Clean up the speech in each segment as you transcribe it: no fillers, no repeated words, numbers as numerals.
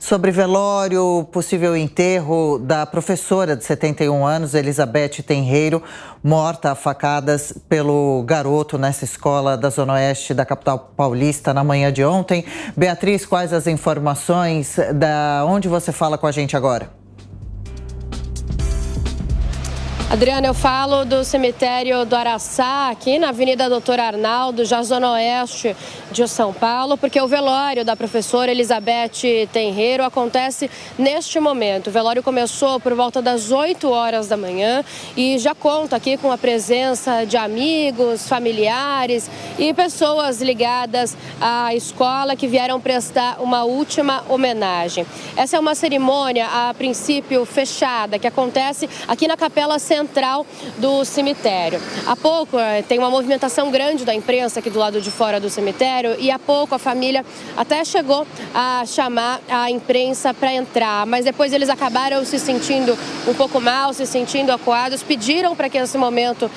sobre velório, possível enterro da professora de 71 anos, Elizabeth Tenreiro, morta a facadas pelo garoto nessa escola da Zona Oeste da capital paulista na manhã de ontem. Beatriz, quais as informações? Da onde você fala com a gente agora? Adriana, eu falo do cemitério do Araçá, aqui na Avenida Doutor Arnaldo, já Zona Oeste de São Paulo, porque o velório da professora Elizabeth Tenreiro acontece neste momento. O velório começou por volta das 8 horas da manhã e já conta aqui com a presença de amigos, familiares e pessoas ligadas à escola que vieram prestar uma última homenagem. Essa é uma cerimônia, a princípio, fechada, que acontece aqui na Capela Central do cemitério. Há pouco tem uma movimentação grande da imprensa aqui do lado de fora do cemitério e há pouco a família até chegou a chamar a imprensa para entrar, mas depois eles acabaram se sentindo um pouco mal, se sentindo acuados, pediram para que esse momento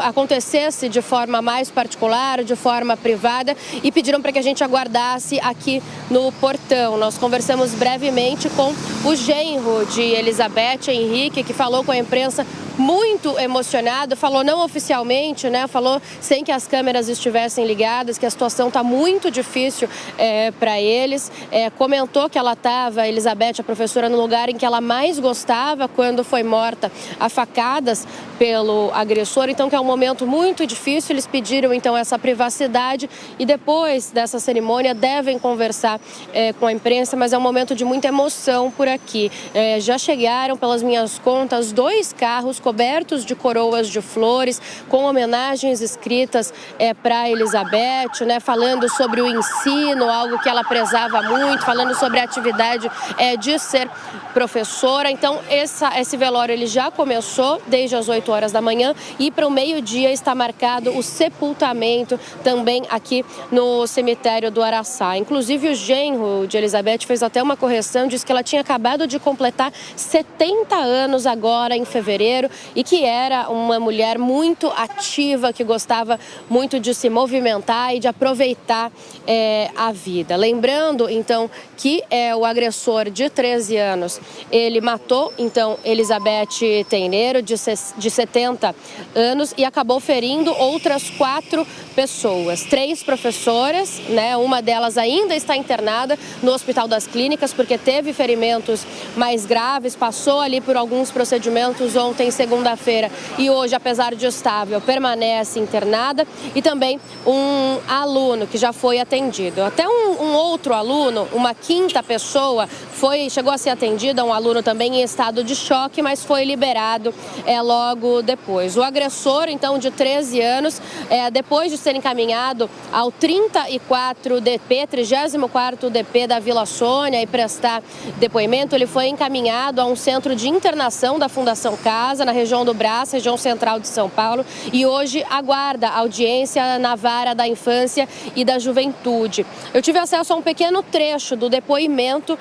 acontecesse de forma mais particular, de forma privada, e pediram para que a gente aguardasse aqui no portão. Nós conversamos brevemente com o genro de Elizabeth, Henrique, que falou com a imprensa muito emocionado, falou não oficialmente, né? Falou sem que as câmeras estivessem ligadas, que a situação está muito difícil para eles. Comentou que ela estava, Elizabeth, a professora, no lugar em que ela mais gostava quando foi morta a facadas pelo agressor. Então, que é um momento muito difícil. Eles pediram, então, essa privacidade e depois dessa cerimônia devem conversar com a imprensa, mas é um momento de muita emoção por aqui. Já chegaram, pelas minhas contas, 2 carros cobertos de coroas de flores, com homenagens escritas para Elizabeth, né, falando sobre o ensino, algo que ela prezava muito, falando sobre a atividade de ser professora. Então, esse velório ele já começou desde as 8 horas da manhã e para o meio-dia está marcado o sepultamento também aqui no cemitério do Araçá. Inclusive, o genro de Elizabeth fez até uma correção, disse que ela tinha acabado de completar 70 anos agora em fevereiro e que era uma mulher muito ativa, que gostava muito de se movimentar e de aproveitar a vida. Lembrando, então, que o agressor de 13 anos, ele matou, então, Elizabeth Tenreiro, de 70 anos, e acabou ferindo outras 4 pessoas. 3 professoras, né? Uma delas ainda está internada no Hospital das Clínicas, porque teve ferimentos mais graves, passou ali por alguns procedimentos ontem, segunda-feira, e hoje, apesar de estável, permanece internada, e também um aluno que já foi atendido. Até um outro aluno, uma 5ª pessoa, chegou a ser atendida, um aluno também em estado de choque, mas foi liberado logo depois. O agressor, então, de 13 anos, depois de ser encaminhado ao 34º DP da Vila Sônia e prestar depoimento, ele foi encaminhado a um centro de internação da Fundação Casa, na região do Brás, região central de São Paulo, e hoje aguarda audiência na Vara da Infância e da Juventude. Eu tive acesso a um pequeno trecho do depoimento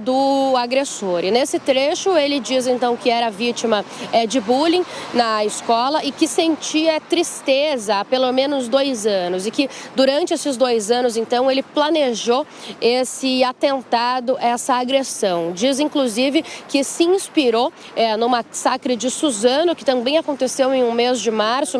do agressor, e nesse trecho ele diz, então, que era vítima de bullying na escola e que sentia tristeza há pelo menos 2 anos e que durante esses 2 anos, então, ele planejou esse atentado, essa agressão. Diz, inclusive, que se inspirou no massacre de Suzano, que também aconteceu em mês de março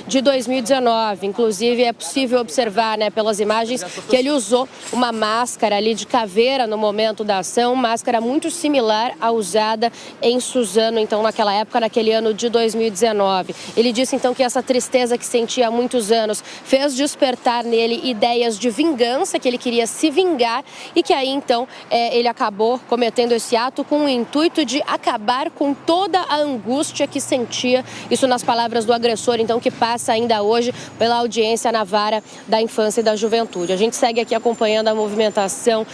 de 2019. Inclusive, é possível observar, né, pelas imagens, que ele usou uma máscara ali de caveira no momento da ação, máscara muito similar à usada em Suzano, então, naquela época, naquele ano de 2019. Ele disse, então, que essa tristeza que sentia há muitos anos fez despertar nele ideias de vingança, que ele queria se vingar e que aí, então, ele acabou cometendo esse ato com o intuito de acabar com toda a angústia que sentia, isso nas palavras do agressor, então, que passa ainda hoje pela audiência na Vara da Infância e da Juventude. A gente segue aqui acompanhando a movimentação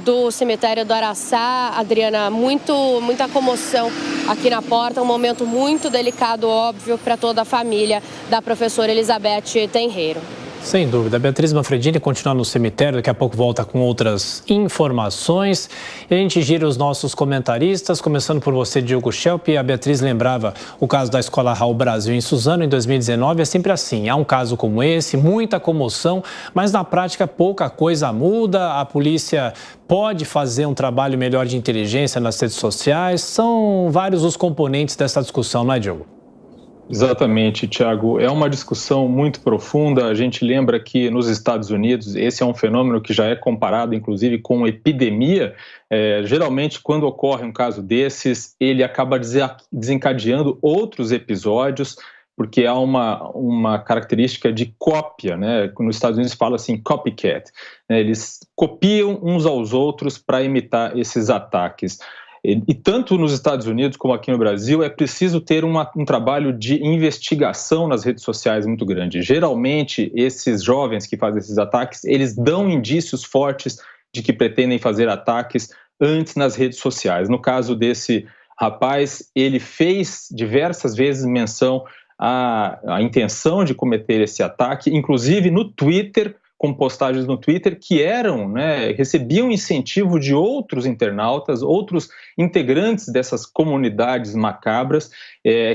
do cemitério do Araçá. Adriana, muita comoção aqui na porta, um momento muito delicado, óbvio, para toda a família da professora Elizabeth Tenreiro. Sem dúvida. A Beatriz Manfredini continua no cemitério, daqui a pouco volta com outras informações. E a gente gira os nossos comentaristas, começando por você, Diogo Schelp. A Beatriz lembrava o caso da Escola Raul Brasil em Suzano, em 2019. É sempre assim, há um caso como esse, muita comoção, mas na prática pouca coisa muda. A polícia pode fazer um trabalho melhor de inteligência nas redes sociais. São vários os componentes dessa discussão, não é, Diogo? Exatamente, Thiago. É uma discussão muito profunda. A gente lembra que nos Estados Unidos esse é um fenômeno que já é comparado, inclusive, com epidemia. Geralmente, quando ocorre um caso desses, ele acaba desencadeando outros episódios, porque há uma característica de cópia, né? Nos Estados Unidos fala assim, copycat, né? Eles copiam uns aos outros para imitar esses ataques. E tanto nos Estados Unidos como aqui no Brasil é preciso ter um trabalho de investigação nas redes sociais muito grande. Geralmente, esses jovens que fazem esses ataques, eles dão indícios fortes de que pretendem fazer ataques antes nas redes sociais. No caso desse rapaz, ele fez diversas vezes menção à intenção de cometer esse ataque, inclusive no Twitter, com postagens no Twitter que recebiam incentivo de outros internautas, outros integrantes dessas comunidades macabras,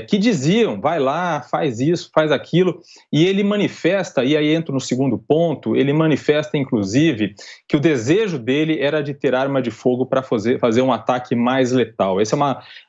que diziam, vai lá, faz isso, faz aquilo, e ele manifesta, e aí entro no segundo ponto, ele manifesta inclusive que o desejo dele era de ter arma de fogo para fazer um ataque mais letal. Esse é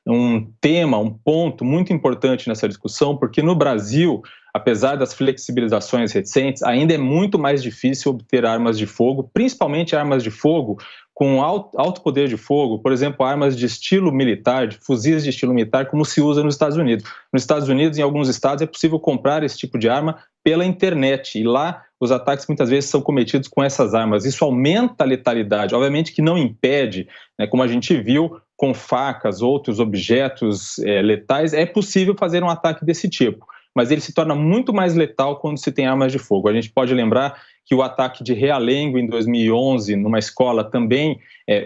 um tema, um ponto muito importante nessa discussão, porque no Brasil, apesar das flexibilizações recentes, ainda é muito mais difícil obter armas de fogo, principalmente armas de fogo com alto poder de fogo, por exemplo, armas de estilo militar, de fuzis de estilo militar, como se usa nos Estados Unidos. Nos Estados Unidos, em alguns estados, é possível comprar esse tipo de arma pela internet, e lá os ataques muitas vezes são cometidos com essas armas. Isso aumenta a letalidade, obviamente que não impede, né, como a gente viu, com facas, outros objetos letais, é possível fazer um ataque desse tipo, mas ele se torna muito mais letal quando se tem armas de fogo. A gente pode lembrar que o ataque de Realengo em 2011, numa escola, também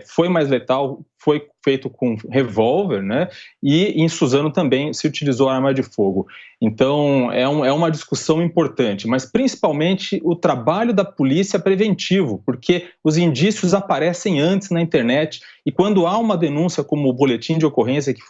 foi mais letal, foi feito com revólver, né? E em Suzano também se utilizou arma de fogo. Então, é uma discussão importante, mas principalmente o trabalho da polícia preventivo, porque os indícios aparecem antes na internet e quando há uma denúncia como o boletim de ocorrência que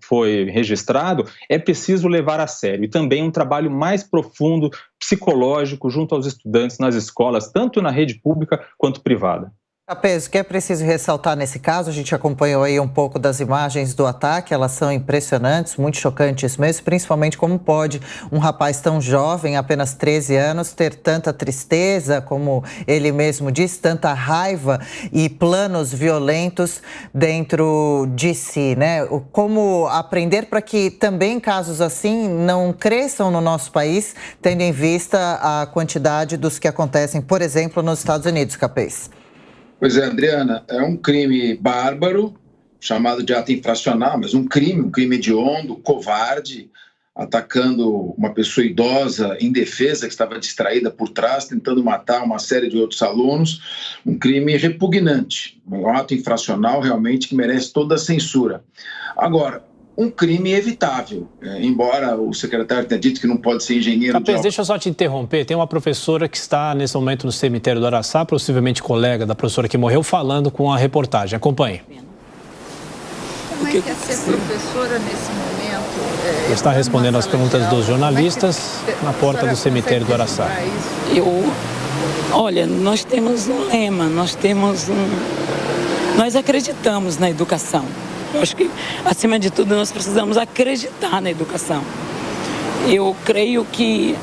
foi registrado, é preciso levar a sério. E também um trabalho mais profundo, psicológico, junto aos estudantes nas escolas, tanto na rede pública quanto privada. Capês, o que é preciso ressaltar nesse caso? A gente acompanhou aí um pouco das imagens do ataque, elas são impressionantes, muito chocantes mesmo, principalmente como pode um rapaz tão jovem, apenas 13 anos, ter tanta tristeza, como ele mesmo diz, tanta raiva e planos violentos dentro de si, né? Como aprender para que também casos assim não cresçam no nosso país, tendo em vista a quantidade dos que acontecem, por exemplo, nos Estados Unidos, Capês? Pois é, Adriana, é um crime bárbaro, chamado de ato infracional, mas um crime hediondo, covarde, atacando uma pessoa idosa, indefesa, que estava distraída por trás, tentando matar uma série de outros alunos, um crime repugnante, um ato infracional realmente que merece toda a censura. Agora, um crime evitável, embora o secretário tenha dito que não pode ser engenheiro... Capês, deixa eu só te interromper, tem uma professora que está nesse momento no cemitério do Araçá, possivelmente colega da professora que morreu, falando com a reportagem. Acompanhe. Como é que é ser professora nesse momento? Está respondendo às perguntas dos jornalistas na porta do cemitério do Araçá. Olha, nós temos um lema, nós acreditamos na educação. Eu acho que, acima de tudo, nós precisamos acreditar na educação. Eu creio que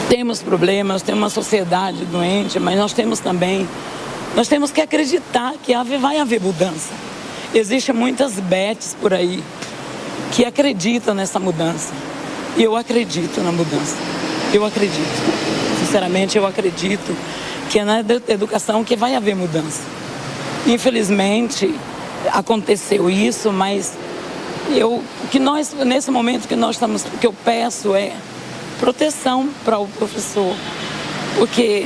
temos problemas, temos uma sociedade doente, mas nós temos que acreditar que vai haver mudança. Existem muitas Betes por aí que acreditam nessa mudança. E eu acredito na mudança. Eu acredito. Sinceramente, eu acredito que é na educação que vai haver mudança. Infelizmente, aconteceu isso, mas nesse momento que nós estamos, o que eu peço é proteção para o professor, porque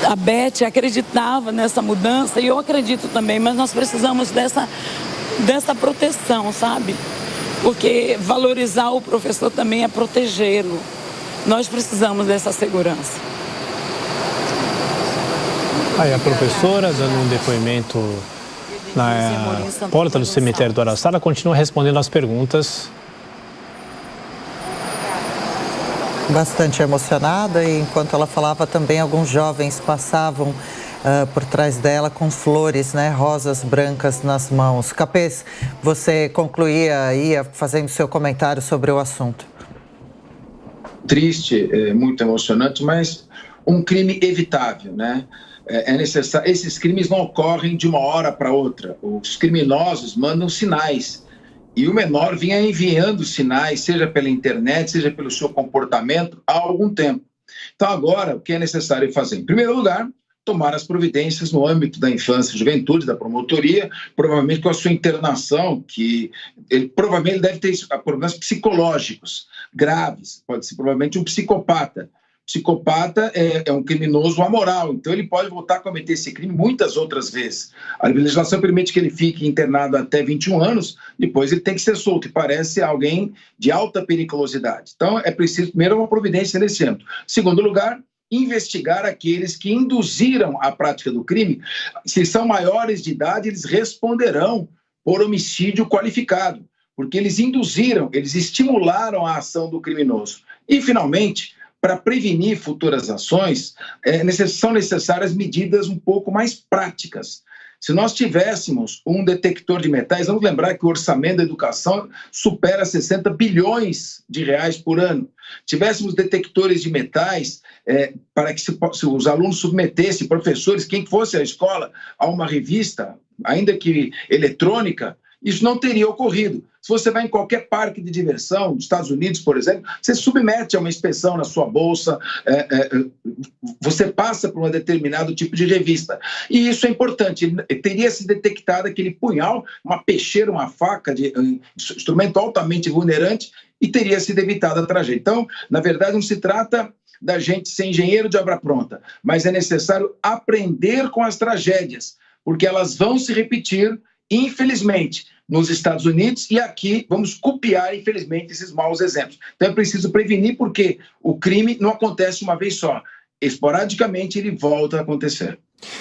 a Beth acreditava nessa mudança e eu acredito também, mas nós precisamos dessa proteção, sabe? Porque valorizar o professor também é protegê-lo. Nós precisamos dessa segurança. Aí a professora dando um depoimento na porta do cemitério do Araçá, ela continua respondendo as perguntas. Bastante emocionada, e enquanto ela falava também alguns jovens passavam por trás dela com flores, né, rosas brancas nas mãos. Capês, você ia fazendo seu comentário sobre o assunto. Triste, muito emocionante, mas um crime evitável, né? É necessário. Esses crimes não ocorrem de uma hora para outra. Os criminosos mandam sinais. E o menor vinha enviando sinais, seja pela internet, seja pelo seu comportamento, há algum tempo. Então, agora, o que é necessário fazer? Em primeiro lugar, tomar as providências no âmbito da infância e juventude, da promotoria, provavelmente com a sua internação, que ele provavelmente deve ter problemas psicológicos graves, pode ser provavelmente um psicopata. Psicopata é um criminoso amoral, então ele pode voltar a cometer esse crime muitas outras vezes. A legislação permite que ele fique internado até 21 anos, depois ele tem que ser solto, e parece alguém de alta periculosidade. Então é preciso, primeiro, uma providência nesse âmbito. Segundo lugar, investigar aqueles que induziram a prática do crime. Se são maiores de idade, eles responderão por homicídio qualificado, porque eles induziram, eles estimularam a ação do criminoso. E, finalmente, para prevenir futuras ações, são necessárias medidas um pouco mais práticas. Se nós tivéssemos um detector de metais, vamos lembrar que o orçamento da educação supera 60 bilhões de reais por ano. Tivéssemos detectores de metais para que se os alunos submetessem, professores, quem fosse à escola, a uma revista, ainda que eletrônica, isso não teria ocorrido. Se você vai em qualquer parque de diversão, nos Estados Unidos, por exemplo, você submete a uma inspeção na sua bolsa, você passa por um determinado tipo de revista. E isso é importante. Teria se detectado aquele punhal, uma peixeira, uma faca, um instrumento altamente vulnerante, e teria sido evitada a tragédia. Então, na verdade, não se trata da gente ser engenheiro de obra pronta, mas é necessário aprender com as tragédias, porque elas vão se repetir, infelizmente, nos Estados Unidos, e aqui vamos copiar, infelizmente, esses maus exemplos. Então é preciso prevenir, porque o crime não acontece uma vez só. Esporadicamente ele volta a acontecer.